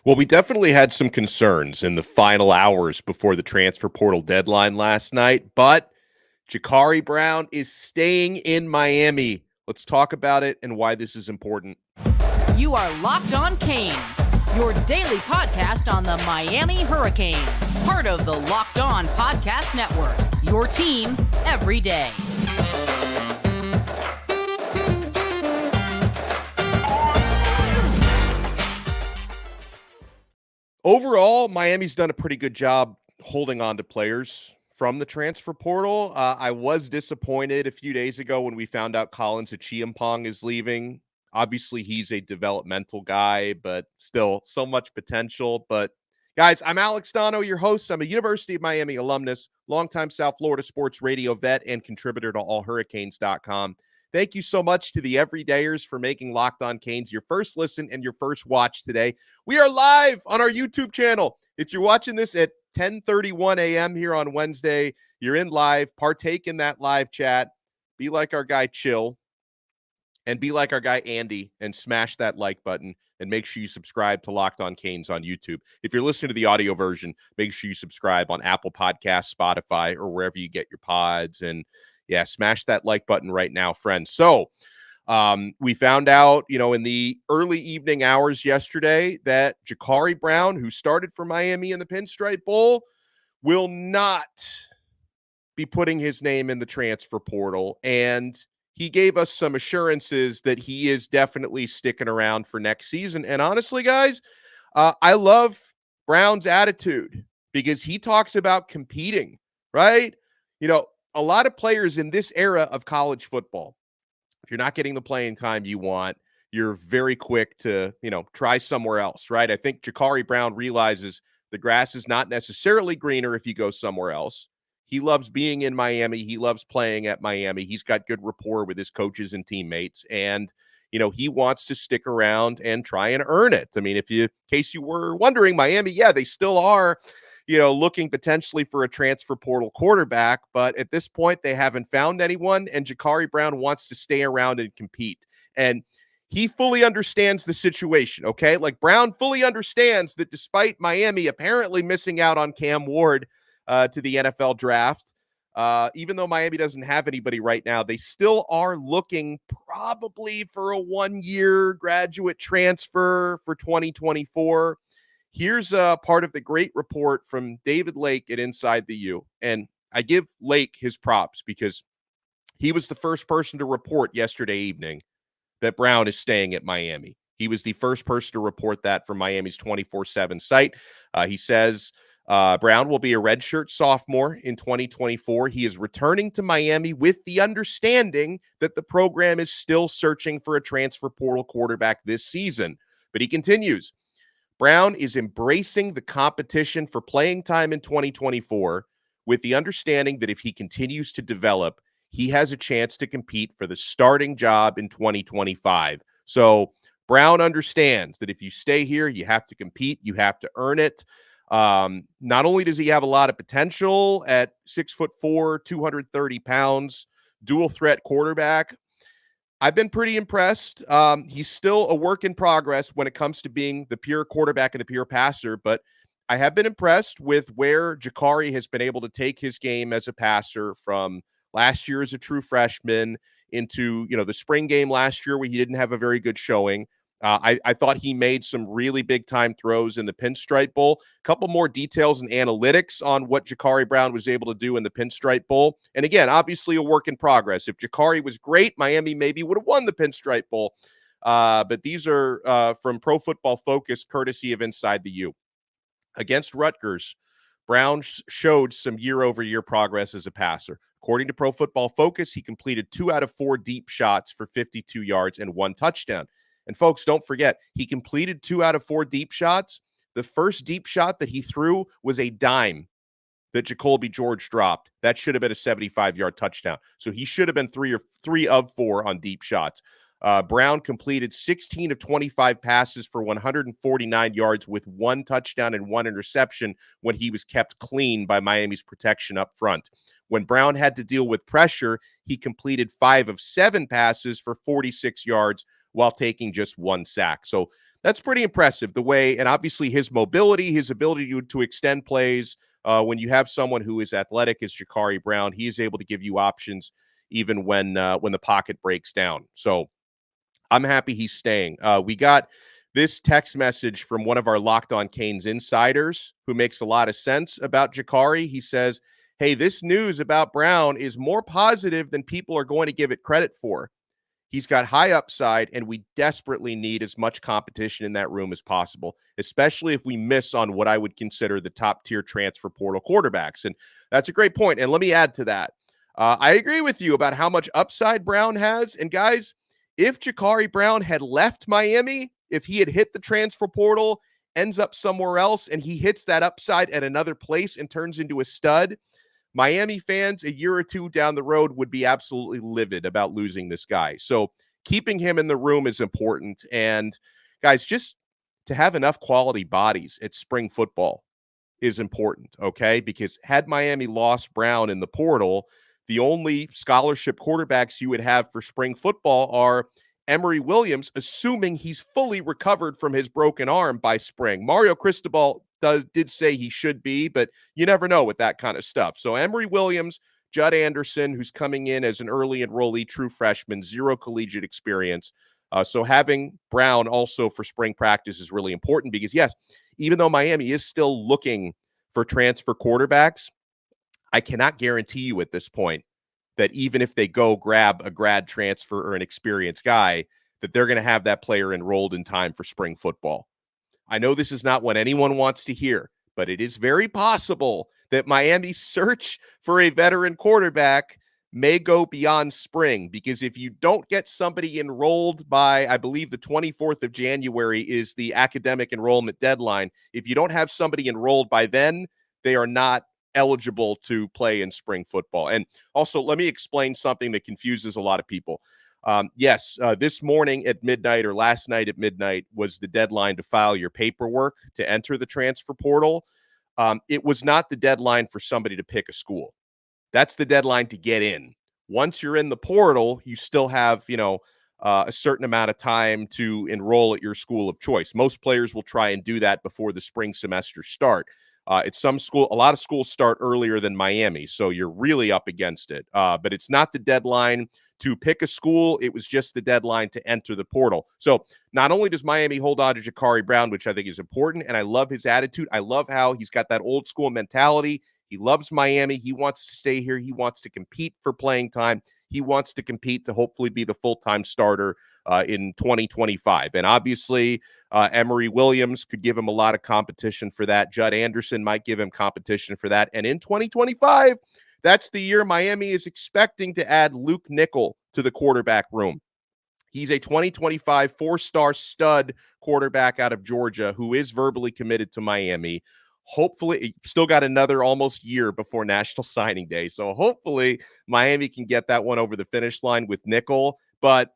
Well, we definitely had some concerns in the final hours before the transfer portal deadline last night, but Jakari Brown is staying in Miami. Let's talk about it and why this is important. You are Locked On Canes, your daily podcast on the Miami Hurricanes, part of the Locked On Podcast Network, your team every day. Overall, Miami's done a pretty good job holding on to players from the transfer portal. I was disappointed a few days ago when we found out Collins Achiampong is leaving. Obviously, he's a developmental guy, but still so much potential. But guys, I'm Alex Donno, your host. I'm a University of Miami alumnus, longtime South Florida sports radio vet, and contributor to allhurricanes.com. Thank you so much to the everydayers for making Locked On Canes your first listen and your first watch today. We are live on our YouTube channel. If you're watching this at 10:31 a.m. here on Wednesday, you're in live. Partake in that live chat. Be like our guy Chill and be like our guy Andy and smash that like button and make sure you subscribe to Locked On Canes on YouTube. If you're listening to the audio version, make sure you subscribe on Apple Podcasts, Spotify, or wherever you get your pods. And yeah, smash that like button right now, friends. So we found out, in the early evening hours yesterday that Jakari Brown, who started for Miami in the Pinstripe Bowl, will not be putting his name in the transfer portal. And he gave us some assurances that he is definitely sticking around for next season. And honestly, guys, I love Brown's attitude because he talks about competing, right? A lot of players in this era of college football, if you're not getting the playing time you want, you're very quick to, try somewhere else, right? I think Jakari Brown realizes the grass is not necessarily greener if you go somewhere else. He loves being in Miami. He loves playing at Miami. He's got good rapport with his coaches and teammates. And, he wants to stick around and try and earn it. I mean, in case you were wondering, Miami, yeah, they still are looking potentially for a transfer portal quarterback, but at this point, they haven't found anyone, and Jakari Brown wants to stay around and compete. And he fully understands the situation, okay? Like, Brown fully understands that despite Miami apparently missing out on Cam Ward to the NFL draft, even though Miami doesn't have anybody right now, they still are looking probably for a one-year graduate transfer for 2024. Here's a part of the great report from David Lake at Inside the U. And I give Lake his props because he was the first person to report yesterday evening that Brown is staying at Miami. He was the first person to report that from Miami's 24/7 site. He says Brown will be a redshirt sophomore in 2024. He is returning to Miami with the understanding that the program is still searching for a transfer portal quarterback this season. But he continues, Brown is embracing the competition for playing time in 2024 with the understanding that if he continues to develop, he has a chance to compete for the starting job in 2025. So Brown understands that if you stay here, you have to compete, you have to earn it. Not only does he have a lot of potential at 6'4", 230 pounds, dual threat quarterback, I've been pretty impressed. He's still a work in progress when it comes to being the pure quarterback and the pure passer, but I have been impressed with where Jakari has been able to take his game as a passer from last year as a true freshman into, the spring game last year where he didn't have a very good showing. I thought he made some really big-time throws in the Pinstripe Bowl. A couple more details and analytics on what Jakari Brown was able to do in the Pinstripe Bowl. And again, obviously a work in progress. If Jakari was great, Miami maybe would have won the Pinstripe Bowl. But these are from Pro Football Focus, courtesy of Inside the U. Against Rutgers, Brown showed some year-over-year progress as a passer. According to Pro Football Focus, he completed 2 out of 4 deep shots for 52 yards and 1 touchdown. And folks, don't forget, he completed 2 out of 4 deep shots. The first deep shot that he threw was a dime that Jacoby George dropped. That should have been a 75-yard touchdown. So he should have been 3 of 4 on deep shots. Brown completed 16 of 25 passes for 149 yards with 1 touchdown and 1 interception when he was kept clean by Miami's protection up front. When Brown had to deal with pressure, he completed 5 of 7 passes for 46 yards while taking just 1 sack. So That's pretty impressive, the way, and obviously his mobility, his ability to extend plays. When you have someone who is athletic as Jakari Brown, he is able to give you options even when the pocket breaks down. So I'm happy he's staying. We got this text message from one of our Locked On Canes insiders who makes a lot of sense about Jakari. He says, hey, this news about Brown is more positive than people are going to give it credit for. He's got high upside, and we desperately need as much competition in that room as possible, especially if we miss on what I would consider the top-tier transfer portal quarterbacks. And that's a great point. And let me add to that. I agree with you about how much upside Brown has. And guys, if Jakari Brown had left Miami, if he had hit the transfer portal, ends up somewhere else, and he hits that upside at another place and turns into a stud, Miami fans a year or two down the road would be absolutely livid about losing this guy. So keeping him in the room is important. And guys, just to have enough quality bodies at spring football is important, okay? Because had Miami lost Brown in the portal, the only scholarship quarterbacks you would have for spring football are Emory Williams, assuming he's fully recovered from his broken arm by spring. Mario Cristobal did say he should be, but you never know with that kind of stuff. So Emory Williams, Judd Anderson, who's coming in as an early enrollee, true freshman, zero collegiate experience. So having Brown also for spring practice is really important because, yes, even though Miami is still looking for transfer quarterbacks, I cannot guarantee you at this point that even if they go grab a grad transfer or an experienced guy, that they're going to have that player enrolled in time for spring football. I know this is not what anyone wants to hear, but it is very possible that Miami's search for a veteran quarterback may go beyond spring, because if you don't get somebody enrolled by, I believe the 24th of January is the academic enrollment deadline. If you don't have somebody enrolled by then, they are not eligible to play in spring football. And also, let me explain something that confuses a lot of people. This morning at midnight, or last night at midnight, was the deadline to file your paperwork to enter the transfer portal. It was not the deadline for somebody to pick a school. That's the deadline to get in. Once you're in the portal, you still have, a certain amount of time to enroll at your school of choice. Most players will try and do that before the spring semester start. At some school, a lot of schools start earlier than Miami, so you're really up against it. But it's not the deadline to pick a school. It was just the deadline to enter the portal. So not only does Miami hold on to Jakari Brown, which I think is important, and I love his attitude. I love how he's got that old school mentality. He loves Miami. He wants to stay here. He wants to compete for playing time. He wants to compete to hopefully be the full-time starter in 2025. And obviously, Emory Williams could give him a lot of competition for that. Judd Anderson might give him competition for that. And in 2025, that's the year Miami is expecting to add Luke Nickel to the quarterback room. He's a 2025 four-star stud quarterback out of Georgia who is verbally committed to Miami. Hopefully, still got another almost year before National Signing Day. So hopefully Miami can get that one over the finish line with Nickel. But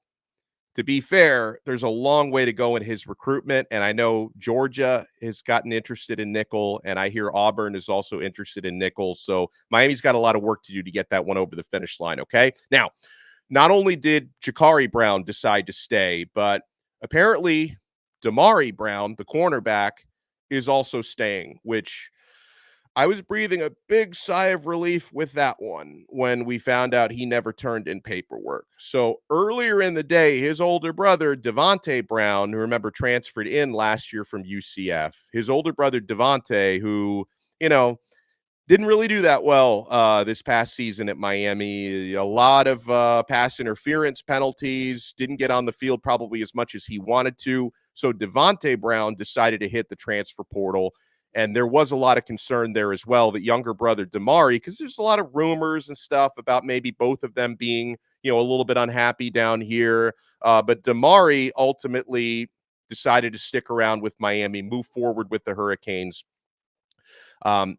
to be fair, there's a long way to go in his recruitment. And I know Georgia has gotten interested in Nickel, and I hear Auburn is also interested in Nickel. So Miami's got a lot of work to do to get that one over the finish line. Okay. Now, not only did Jakari Brown decide to stay, but apparently Damari Brown, the cornerback, is also staying, which I was breathing a big sigh of relief with that one when we found out he never turned in paperwork. So earlier in the day, his older brother, Davonte Brown, who remember transferred in last year from UCF, his older brother, Davonte, who, didn't really do that well this past season at Miami. A lot of pass interference penalties, didn't get on the field probably as much as he wanted to. So Davonte Brown decided to hit the transfer portal. And there was a lot of concern there as well that younger brother Damari, because there's a lot of rumors and stuff about maybe both of them being, a little bit unhappy down here. But Damari ultimately decided to stick around with Miami, move forward with the Hurricanes.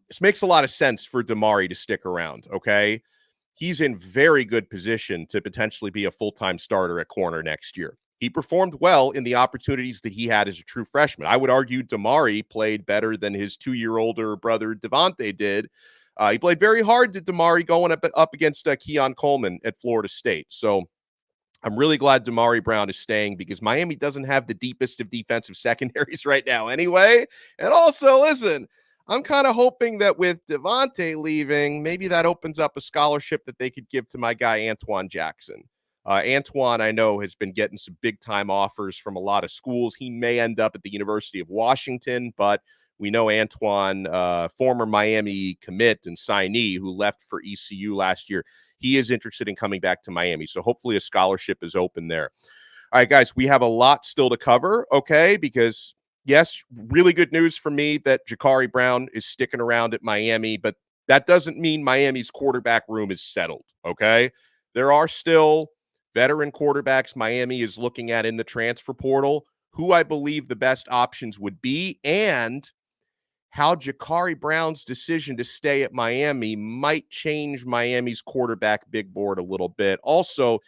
This makes a lot of sense for Damari to stick around, okay? He's in very good position to potentially be a full-time starter at corner next year. He performed well in the opportunities that he had as a true freshman. I would argue Damari played better than his 2-year-older brother Davonte did. He played very hard to Damari going up against Keon Coleman at Florida State. So I'm really glad Damari Brown is staying because Miami doesn't have the deepest of defensive secondaries right now anyway. And also, listen, I'm kind of hoping that with Davonte leaving, maybe that opens up a scholarship that they could give to my guy, Antoine Jackson. Antoine, I know, has been getting some big-time offers from a lot of schools. He may end up at the University of Washington, but we know Antoine, former Miami commit and signee who left for ECU last year, he is interested in coming back to Miami. So hopefully a scholarship is open there. All right, guys, we have a lot still to cover, okay? Because, yes, really good news for me that Jakari Brown is sticking around at Miami, but that doesn't mean Miami's quarterback room is settled, okay? There are still veteran quarterbacks Miami is looking at in the transfer portal, who I believe the best options would be, and how Jakari Brown's decision to stay at Miami might change Miami's quarterback big board a little bit. Also,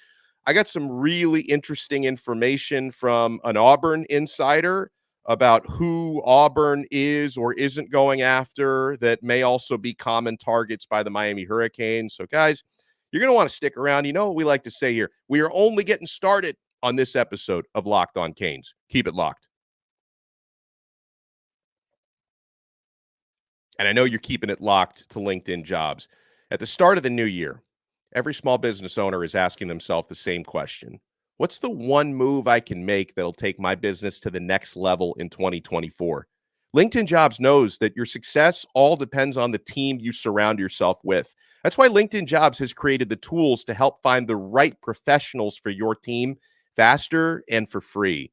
I got some really interesting information from an Auburn insider about who Auburn is or isn't going after that may also be common targets by the Miami Hurricanes. So, guys, you're going to want to stick around. You know what we like to say here. We are only getting started on this episode of Locked On Canes. Keep it locked. And I know you're keeping it locked to LinkedIn Jobs. At the start of the new year, every small business owner is asking themselves the same question. What's the one move I can make that'll take my business to the next level in 2024? LinkedIn Jobs knows that your success all depends on the team you surround yourself with. That's why LinkedIn Jobs has created the tools to help find the right professionals for your team faster and for free.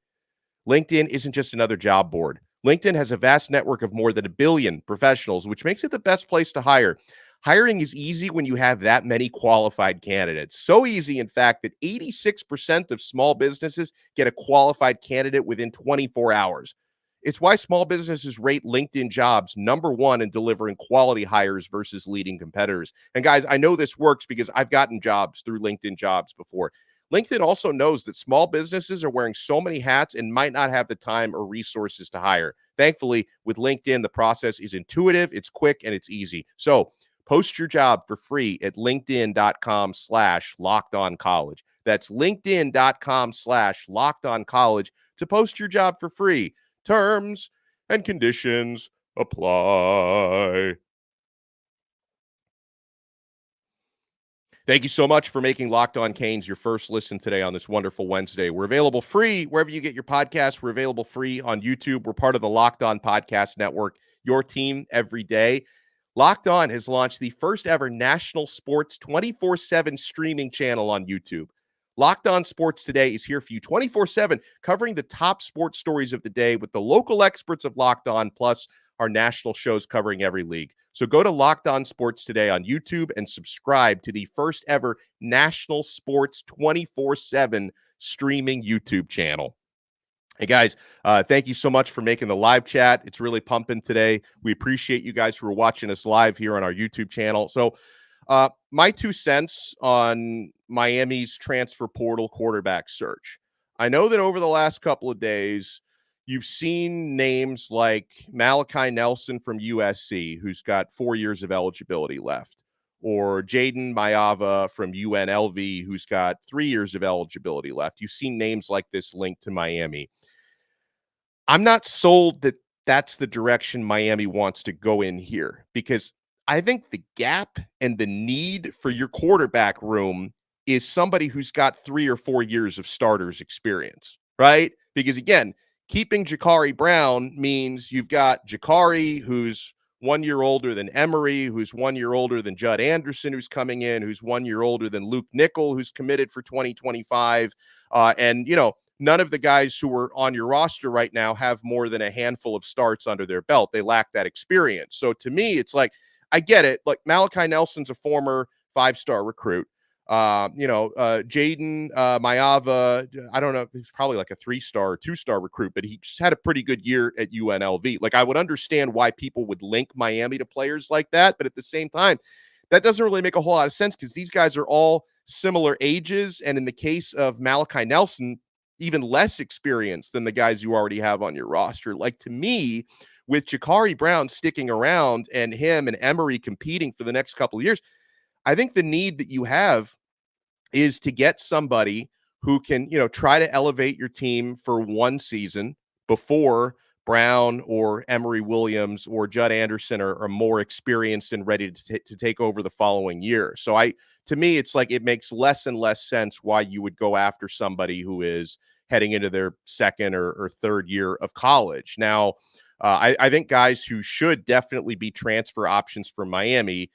LinkedIn isn't just another job board. LinkedIn has a vast network of more than 1 billion professionals, which makes it the best place to hire. Hiring is easy when you have that many qualified candidates. So easy, in fact, that 86% of small businesses get a qualified candidate within 24 hours. It's why small businesses rate LinkedIn Jobs #1 in delivering quality hires versus leading competitors. And guys, I know this works because I've gotten jobs through LinkedIn Jobs before. LinkedIn also knows that small businesses are wearing so many hats and might not have the time or resources to hire. Thankfully, with LinkedIn, the process is intuitive, it's quick, and it's easy. So post your job for free at linkedin.com/lockedoncollege. That's linkedin.com/lockedoncollege to post your job for free. Terms and conditions apply. Thank you so much for making Locked On Canes your first listen today on this wonderful Wednesday. We're available free wherever you get your podcasts. We're available free on YouTube. We're part of the Locked On Podcast Network, your team every day. Locked On has launched the first ever national sports 24/7 streaming channel on YouTube. Locked On Sports Today is here for you 24/7, covering the top sports stories of the day with the local experts of Locked On, plus our national shows covering every league. So go to Locked On Sports Today on YouTube and subscribe to the first ever national sports 24/7 streaming YouTube channel. Hey guys, thank you so much for making the live chat. It's really pumping today. We appreciate you guys who are watching us live here on our YouTube channel. So my 2 cents on Miami's transfer portal quarterback search. I know that over the last couple of days, you've seen names like Malachi Nelson from USC, who's got 4 years of eligibility left, or Jaden Mayava from UNLV, who's got 3 years of eligibility left. You've seen names like this linked to Miami. I'm not sold that that's the direction Miami wants to go in here, because I think the gap and the need for your quarterback room is somebody who's got 3 or 4 years of starters experience, right? Because again, keeping Jakari Brown means you've got Jakari, who's 1 year older than Emory, who's 1 year older than Judd Anderson, who's coming in, who's 1 year older than Luke Nickel, who's committed for 2025. And, you know, none of the guys who are on your roster right now have more than a handful of starts under their belt. They lack that experience. So to me, it's like, I get it. Like Malachi Nelson's a former 5-star recruit. Jaden Mayava, I don't know, he's probably like a 3-star or 2-star recruit, but he just had a pretty good year at UNLV. Like, I would understand why people would link Miami to players like that, but at the same time, that doesn't really make a whole lot of sense because these guys are all similar ages, and in the case of Malachi Nelson, even less experience than the guys you already have on your roster. Like, to me, with Jakari Brown sticking around and him and Emory competing for the next couple of years, I think the need that you have is to get somebody who can, try to elevate your team for one season before Brown or Emory Williams or Judd Anderson are more experienced and ready to take over the following year. So to me, it's like it makes less and less sense why you would go after somebody who is heading into their second or third year of college. Now, I think guys who should definitely be transfer options for Miami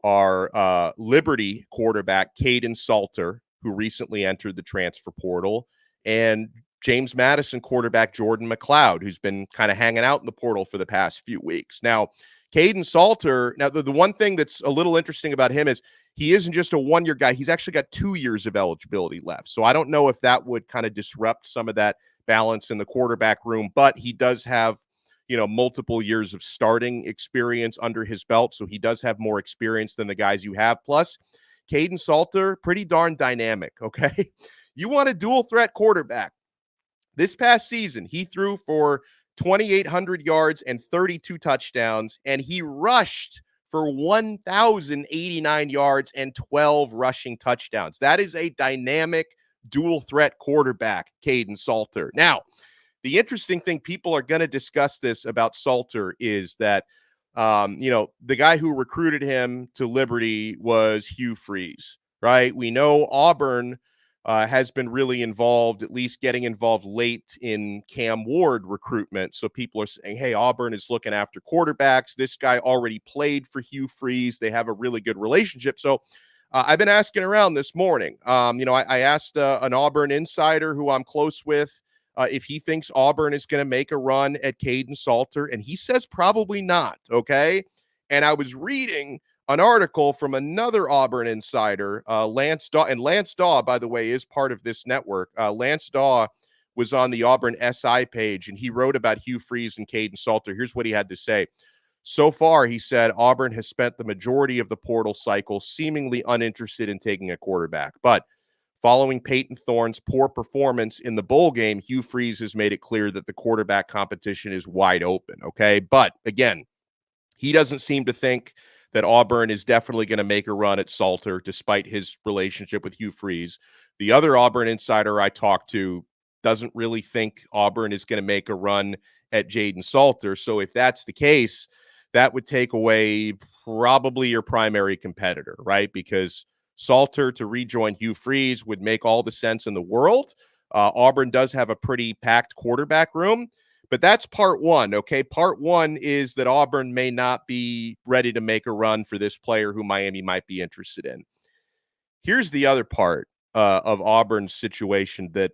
are Liberty quarterback Kaidon Salter, who recently entered the transfer portal, and James Madison quarterback Jordan McCloud, who's been kind of hanging out in the portal for the past few weeks. Now, Kaidon Salter, the one thing that's a little interesting about him is he isn't just a one-year guy. He's actually got 2 years of eligibility left. So I don't know if that would kind of disrupt some of that balance in the quarterback room, but he does have, multiple years of starting experience under his belt. So he does have more experience than the guys you have. Plus, Kaidon Salter, pretty darn dynamic, okay? You want a dual threat quarterback. This past season, he threw for 2,800 yards and 32 touchdowns, and he rushed for 1,089 yards and 12 rushing touchdowns. That is a dynamic dual threat quarterback, Kaidon Salter. Now, the interesting thing, people are going to discuss this about Salter, is that, the guy who recruited him to Liberty was Hugh Freeze, right? We know Auburn has been really involved, at least getting involved late in Cam Ward recruitment. So people are saying, hey, Auburn is looking after quarterbacks. This guy already played for Hugh Freeze. They have a really good relationship. So I've been asking around this morning. I asked an Auburn insider who I'm close with if he thinks Auburn is going to make a run at Kaidon Salter, and he says probably not, okay? And I was reading an article from another Auburn insider, Lance Daw, and Lance Daw, by the way, is part of this network. Lance Daw was on the Auburn SI page, and he wrote about Hugh Freeze and Kaidon Salter. Here's what he had to say. So far, he said, Auburn has spent the majority of the portal cycle seemingly uninterested in taking a quarterback. But following Peyton Thorne's poor performance in the bowl game, Hugh Freeze has made it clear that the quarterback competition is wide open, okay? But, again, he doesn't seem to think that Auburn is definitely going to make a run at Salter, despite his relationship with Hugh Freeze. The other Auburn insider I talked to doesn't really think Auburn is going to make a run at Jaden Salter. So if that's the case, that would take away probably your primary competitor, right? Because Salter to rejoin Hugh Freeze would make all the sense in the world. Auburn does have a pretty packed quarterback room, but that's part one, okay? Part one is that Auburn may not be ready to make a run for this player who Miami might be interested in. Here's the other part of Auburn's situation that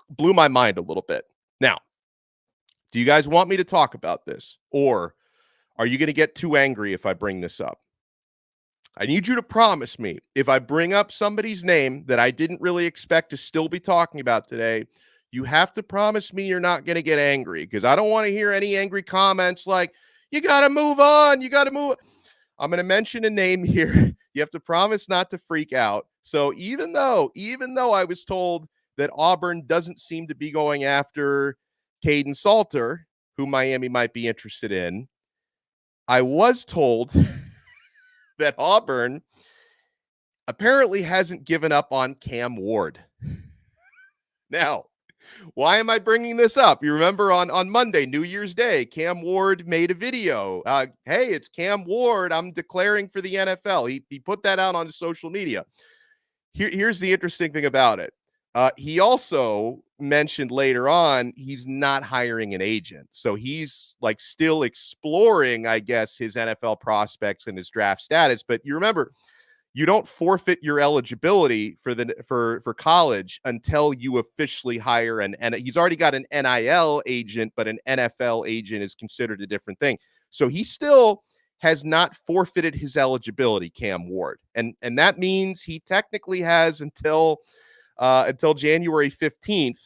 blew my mind a little bit. Now, do you guys want me to talk about this, or are you going to get too angry if I bring this up? I need you to promise me, if I bring up somebody's name that I didn't really expect to still be talking about today, you have to promise me you're not going to get angry, because I don't want to hear any angry comments like, you got to move on, you got to move. I'm going to mention a name here. You have to promise not to freak out. So even though I was told that Auburn doesn't seem to be going after Kaidon Salter, who Miami might be interested in, I was told that Auburn apparently hasn't given up on Cam Ward. Now, why am I bringing this up? You remember on Monday, New Year's Day, Cam Ward made a video. Hey, it's Cam Ward. I'm declaring for the NFL. He put that out on his social media. Here's the interesting thing about it. He also mentioned later on he's not hiring an agent. So he's like still exploring, I guess, his NFL prospects and his draft status. But you remember, you don't forfeit your eligibility for college until you officially hire and he's already got an NIL agent, but an NFL agent is considered a different thing. So he still has not forfeited his eligibility, Cam Ward. And that means he technically has until January 15th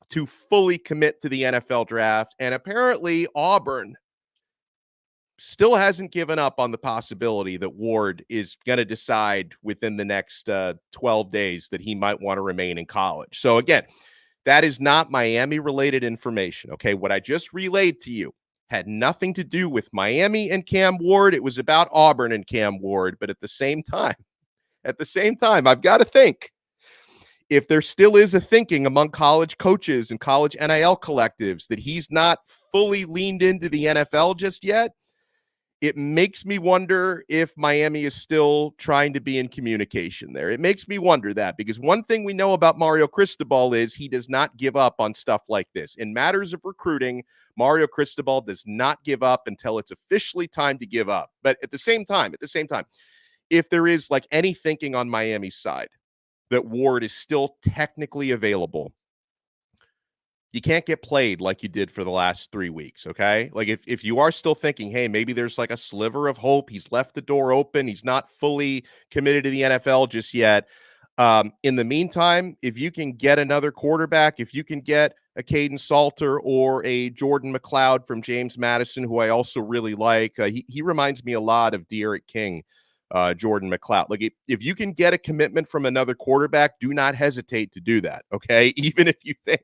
to fully commit to the NFL draft. And apparently Auburn still hasn't given up on the possibility that Ward is going to decide within the next 12 days that he might want to remain in college. So again, that is not Miami related information. Okay. What I just relayed to you had nothing to do with Miami and Cam Ward. It was about Auburn and Cam Ward. But at the same time, I've got to think, if there still is a thinking among college coaches and college NIL collectives that he's not fully leaned into the NFL just yet, it makes me wonder if Miami is still trying to be in communication there. It makes me wonder that, because one thing we know about Mario Cristobal is he does not give up on stuff like this. In matters of recruiting, Mario Cristobal does not give up until it's officially time to give up. But at the same time, if there is like any thinking on Miami's side that Ward is still technically available, you can't get played like you did for the last 3 weeks, okay? Like if you are still thinking, hey, maybe there's like a sliver of hope, he's left the door open, he's not fully committed to the NFL just yet. In the meantime, if you can get another quarterback, if you can get a Kaidon Salter or a Jordan McCloud from James Madison, who I also really like, he reminds me a lot of De'Aaron King. Jordan McCloud. Like if you can get a commitment from another quarterback, do not hesitate to do that. Okay. Even if you think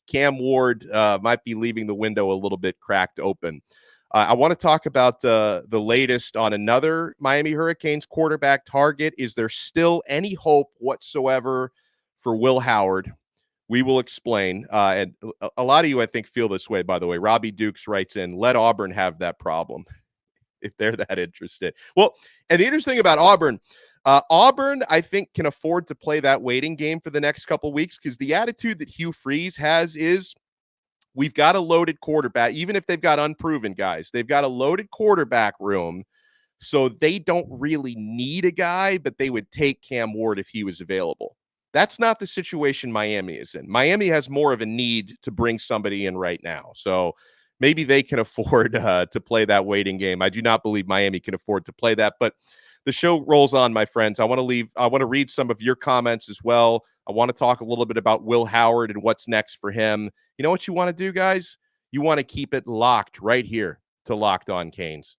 Cam Ward might be leaving the window a little bit cracked open. I want to talk about the latest on another Miami Hurricanes quarterback target. Is there still any hope whatsoever for Will Howard? We will explain. And a lot of you, I think, feel this way, by the way. Robbie Dukes writes in, let Auburn have that problem. If they're that interested. Well, and the interesting thing about Auburn, I think, can afford to play that waiting game for the next couple weeks, because the attitude that Hugh Freeze has is we've got a loaded quarterback. Even if they've got unproven guys, they've got a loaded quarterback room. So they don't really need a guy, but they would take Cam Ward if he was available. That's not the situation Miami is in. Miami has more of a need to bring somebody in right now. So maybe they can afford to play that waiting game. I do not believe Miami can afford to play that, but the show rolls on, my friends. I want to read some of your comments as well. I want to talk a little bit about Will Howard and what's next for him. You know what you want to do, guys? You want to keep it locked right here to Locked On Canes.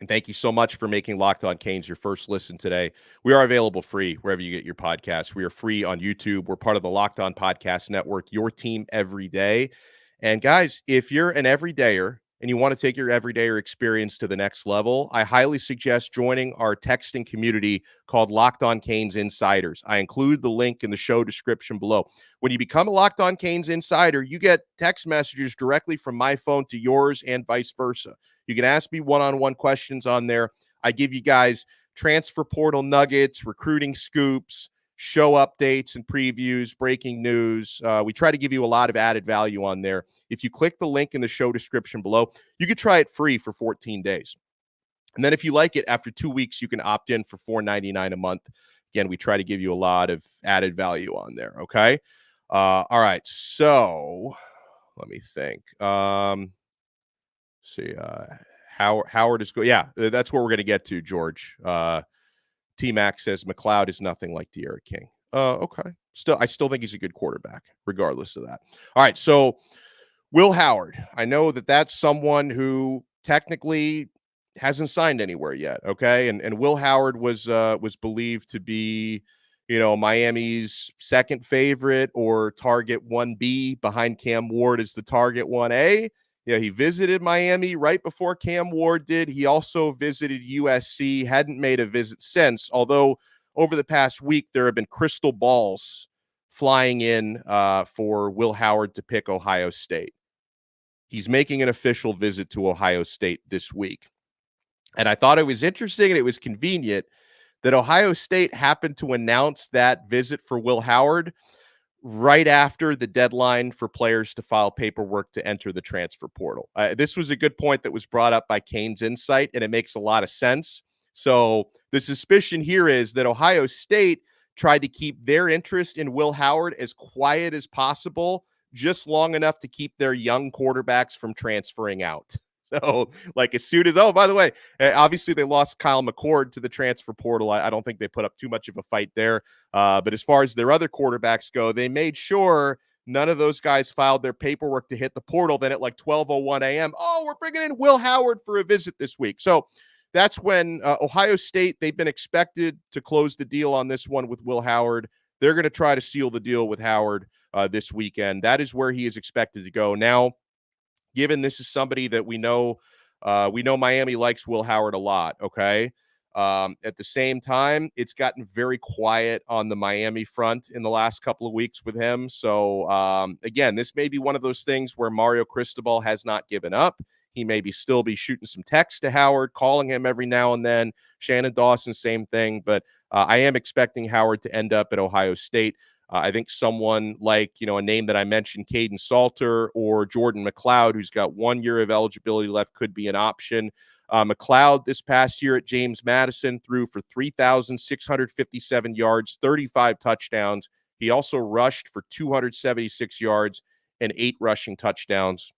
And thank you so much for making Locked On Canes your first listen today. We are available free wherever you get your podcasts. We are free on YouTube. We're part of the Locked On Podcast Network, your team every day. And guys, if you're an everydayer and you want to take your everydayer experience to the next level, I highly suggest joining our texting community called Locked On Canes Insiders. I include the link in the show description below. When you become a Locked On Canes Insider, you get text messages directly from my phone to yours and vice versa. You can ask me one-on-one questions on there. I give you guys transfer portal nuggets, recruiting scoops, show updates and previews, breaking news. We try to give you a lot of added value on there. If you click the link in the show description below, you can try it free for 14 days. And then if you like it, after 2 weeks, you can opt in for $4.99 a month. Again, we try to give you a lot of added value on there, okay? All right, so let me think. Howard is good. Yeah, that's where we're going to get to, George. T-Mac says McCloud is nothing like De'Aaron King. Okay. I still think he's a good quarterback, regardless of that. All right, so Will Howard. I know that that's someone who technically hasn't signed anywhere yet, okay? And Will Howard was believed to be, Miami's second favorite, or target 1B behind Cam Ward as the target 1A. Yeah, he visited Miami right before Cam Ward did. He also visited USC, hadn't made a visit since, although over the past week there have been crystal balls flying in for Will Howard to pick Ohio State. He's making an official visit to Ohio State this week. And I thought it was interesting and it was convenient that Ohio State happened to announce that visit for Will Howard right after the deadline for players to file paperwork to enter the transfer portal. This was a good point that was brought up by Canes Insight, and it makes a lot of sense. So the suspicion here is that Ohio State tried to keep their interest in Will Howard as quiet as possible, just long enough to keep their young quarterbacks from transferring out. So, like, as soon as, by the way, obviously they lost Kyle McCord to the transfer portal. I don't think they put up too much of a fight there. But as far as their other quarterbacks go, they made sure none of those guys filed their paperwork to hit the portal. Then at like 12:01 a.m., we're bringing in Will Howard for a visit this week. So that's when Ohio State, they've been expected to close the deal on this one with Will Howard. They're going to try to seal the deal with Howard this weekend. That is where he is expected to go. Now, given this is somebody that we know We know Miami likes Will Howard a lot, okay? At the same time, it's gotten very quiet on the Miami front in the last couple of weeks with him. So, again, this may be one of those things where Mario Cristobal has not given up. He maybe still be shooting some text to Howard, calling him every now and then. Shannon Dawson, same thing. But I am expecting Howard to end up at Ohio State. I think someone like, a name that I mentioned, Kaidon Salter or Jordan McCloud, who's got 1 year of eligibility left, could be an option. McCloud this past year at James Madison threw for 3,657 yards, 35 touchdowns. He also rushed for 276 yards and 8 rushing touchdowns.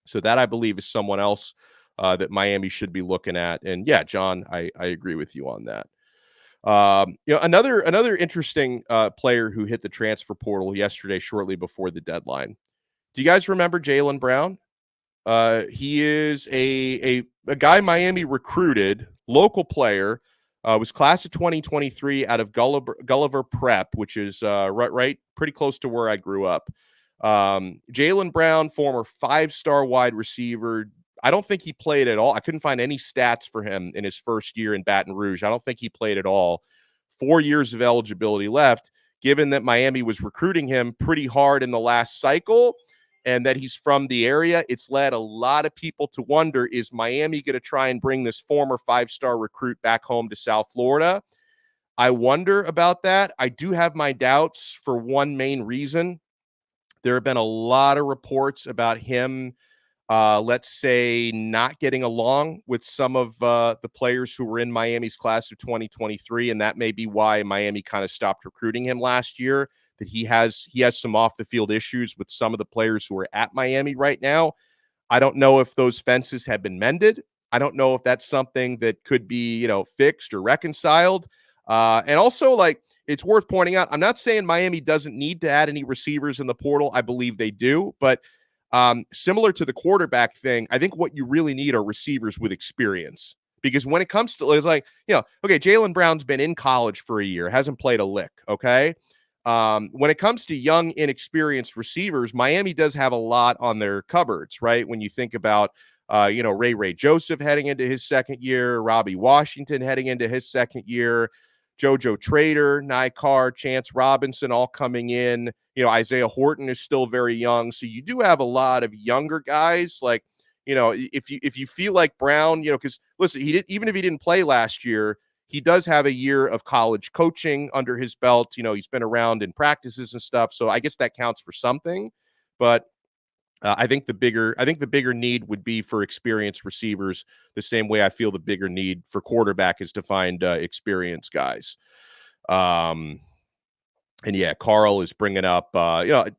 So that, I believe, is someone else that Miami should be looking at. And yeah, John, I agree with you on that. Another interesting player who hit the transfer portal yesterday shortly before the deadline. Do you guys remember Jalen Brown? He is a guy Miami recruited, local player, was class of 2023 out of Gulliver Prep, which is right pretty close to where I grew up. Jalen Brown, former 5-star wide receiver. I don't think he played at all. I couldn't find any stats for him in his first year in Baton Rouge. I don't think he played at all. 4 years of eligibility left, given that Miami was recruiting him pretty hard in the last cycle and that he's from the area. It's led a lot of people to wonder, is Miami going to try and bring this former 5-star recruit back home to South Florida? I wonder about that. I do have my doubts for one main reason. There have been a lot of reports about him, let's say, not getting along with some of the players who were in Miami's class of 2023, and that may be why Miami kind of stopped recruiting him last year, that he has some off-the-field issues with some of the players who are at Miami right now. I don't know if those fences have been mended. I don't know if that's something that could be, fixed or reconciled. And also, it's worth pointing out, I'm not saying Miami doesn't need to add any receivers in the portal. I believe they do. But similar to the quarterback thing, I think what you really need are receivers with experience. Because when it comes to, it's like, okay, Jalen Brown's been in college for a year, hasn't played a lick, okay? When it comes to young, inexperienced receivers, Miami does have a lot on their cupboards, right? When you think about, Ray Joseph heading into his second year, Robbie Washington heading into his second year, JoJo Trader, Nikar, Chance Robinson all coming in. Isaiah Horton is still very young. So you do have a lot of younger guys. Like, if you feel like Brown, because listen, even if he didn't play last year, he does have a year of college coaching under his belt. He's been around in practices and stuff. So I guess that counts for something. But I think the bigger need would be for experienced receivers, the same way I feel the bigger need for quarterback is to find experienced guys. And yeah, Carl is bringing up,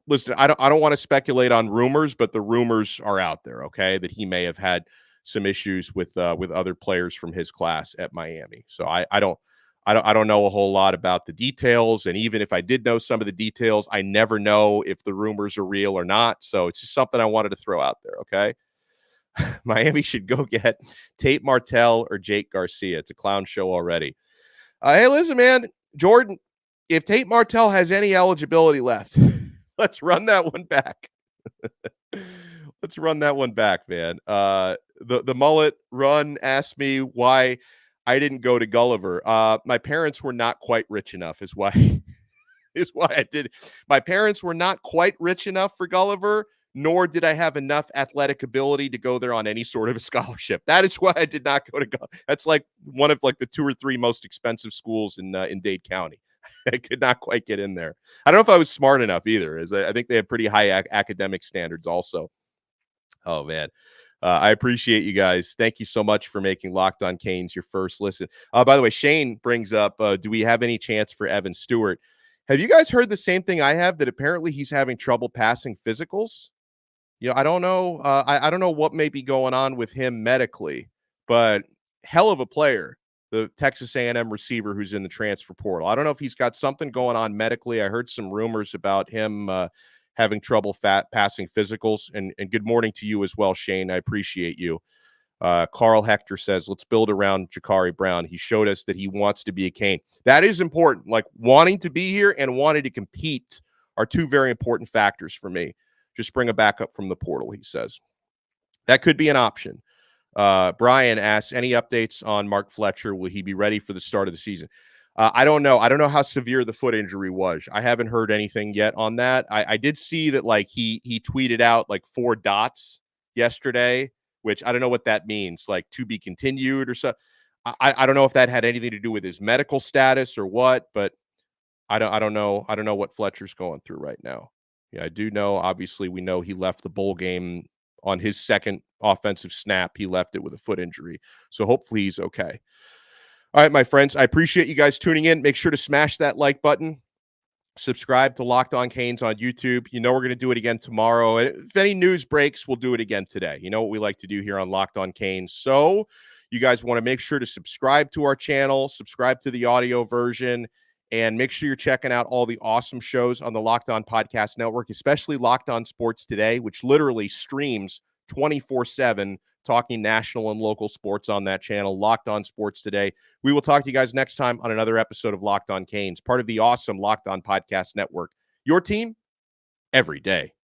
listen, I don't want to speculate on rumors, but the rumors are out there, okay, that he may have had some issues with other players from his class at Miami. So I don't know a whole lot about the details. And even if I did know some of the details, I never know if the rumors are real or not. So it's just something I wanted to throw out there. Okay. Miami should go get Tate Martell or Jake Garcia. It's a clown show already. Hey, listen, man, Jordan, if Tate Martell has any eligibility left, let's run that one back. Let's run that one back, man. The mullet run asked me why I didn't go to Gulliver. My parents were not quite rich enough is why I did. My parents were not quite rich enough for Gulliver, nor did I have enough athletic ability to go there on any sort of a scholarship. That is why I did not go to Gulliver. That's like one of the 2 or 3 most expensive schools in Dade County. I could not quite get in there. I don't know if I was smart enough either. I think they have pretty high academic standards also. Oh, man. I appreciate you guys. Thank you so much for making Locked On Canes your first listen. By the way, Shane brings up, do we have any chance for Evan Stewart? Have you guys heard the same thing I have, that apparently he's having trouble passing physicals? I don't know. I don't know what may be going on with him medically, but hell of a player, the Texas A&M receiver who's in the transfer portal. I don't know if he's got something going on medically. I heard some rumors about him having trouble passing physicals. And good morning to you as well, Shane. I appreciate you. Carl Hector says, let's build around Jakari Brown. He showed us that he wants to be a Cane. That is important. Like, wanting to be here and wanting to compete are 2 very important factors for me. Just bring a backup from the portal, he says. That could be an option. Brian asks, any updates on Mark Fletcher? Will he be ready for the start of the season? I don't know. I don't know how severe the foot injury was. I haven't heard anything yet on that. I did see that like he tweeted out like 4 dots yesterday, which I don't know what that means, like to be continued or so. I don't know if that had anything to do with his medical status or what, but I don't know. I don't know what Fletcher's going through right now. Yeah, I do know. Obviously, we know he left the bowl game on his second offensive snap. He left it with a foot injury. So hopefully he's okay. All right, my friends, I appreciate you guys tuning in. Make sure to smash that like button. Subscribe to Locked On Canes on YouTube. You know we're going to do it again tomorrow. If any news breaks, we'll do it again today. You know what we like to do here on Locked On Canes. So you guys want to make sure to subscribe to our channel, subscribe to the audio version, and make sure you're checking out all the awesome shows on the Locked On Podcast Network, especially Locked On Sports Today, which literally streams 24/7, talking national and local sports on that channel, Locked On Sports Today. We will talk to you guys next time on another episode of Locked On Canes, part of the awesome Locked On Podcast Network. Your team every day.